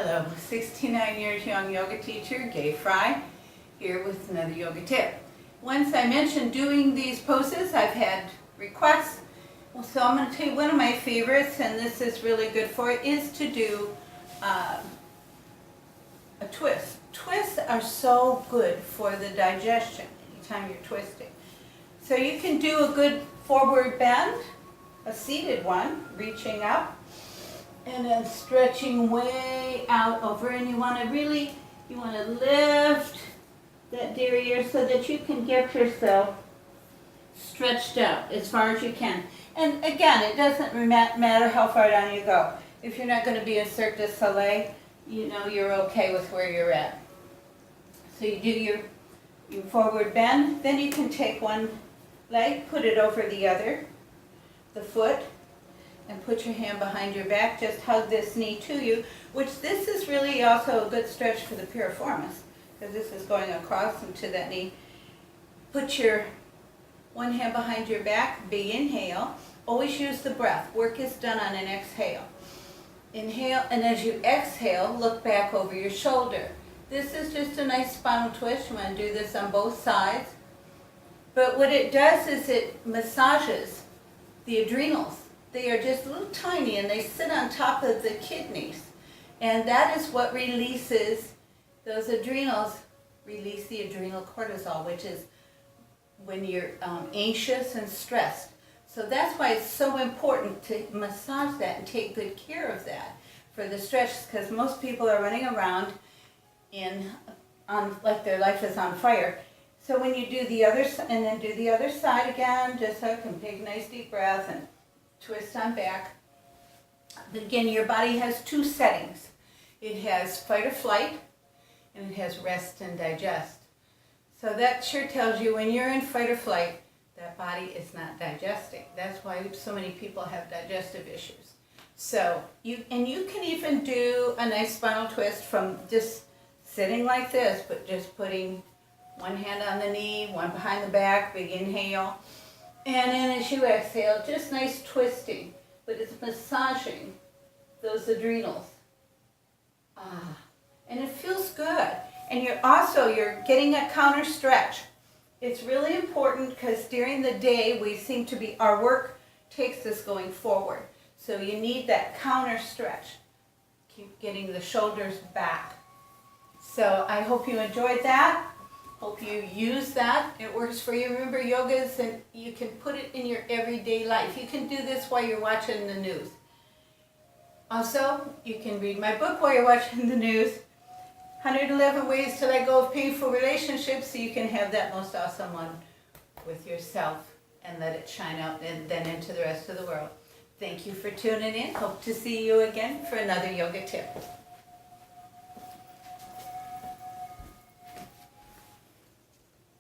Hello, 69 years young yoga teacher, Gay Fry, here with another yoga tip. Once I mentioned doing these poses, I've had requests. So I'm going to tell you one of my favorites, and this is really good for it, is to do a twist. Twists are so good for the digestion anytime you're twisting. So you can do a good forward bend, a seated one, reaching up, and then stretching way out over, and you want to lift that derriere so that you can get yourself stretched out as far as you can. And again, it doesn't matter how far down you go. If you're not going to be a Cirque du Soleil, you know you're okay with where you're at. So you do your forward bend, then you can take one leg, put it over the other, the foot, and put your hand behind your back. Just hug this knee to you, which this is really also a good stretch for the piriformis, because this is going across into that knee. Put your one hand behind your back, big inhale. Always use the breath. Work is done on an exhale. Inhale, and as you exhale, look back over your shoulder. This is just a nice spinal twist. You want to do this on both sides. But what it does is it massages the adrenals. They are just little tiny, and they sit on top of the kidneys. And that is what releases those adrenals, release the adrenal cortisol, which is when you're anxious and stressed. So that's why it's so important to massage that and take good care of that for the stretch, because most people are running around like their life is on fire. So when you do the other and then do the other side again, just so you can take a nice deep breath and twist on back. Again, your body has two settings. It has fight or flight, and it has rest and digest. So that sure tells you when you're in fight or flight, that body is not digesting. That's why so many people have digestive issues. So you can even do a nice spinal twist from just sitting like this, but just putting one hand on the knee, one behind the back, big inhale. And then as you exhale, just nice twisting, but it's massaging those adrenals. And it feels good. And you're getting a counter stretch. It's really important because during the day our work takes us going forward. So you need that counter stretch. Keep getting the shoulders back. So I hope you enjoyed that. Hope you use that. It works for you. Remember, yoga is, and you can put it in your everyday life. You can do this while you're watching the news. Also, you can read my book while you're watching the news, 111 Ways to Let Go of Painful Relationships, so you can have that most awesome one with yourself and let it shine out and then into the rest of the world. Thank you for tuning in. Hope to see you again for another yoga tip.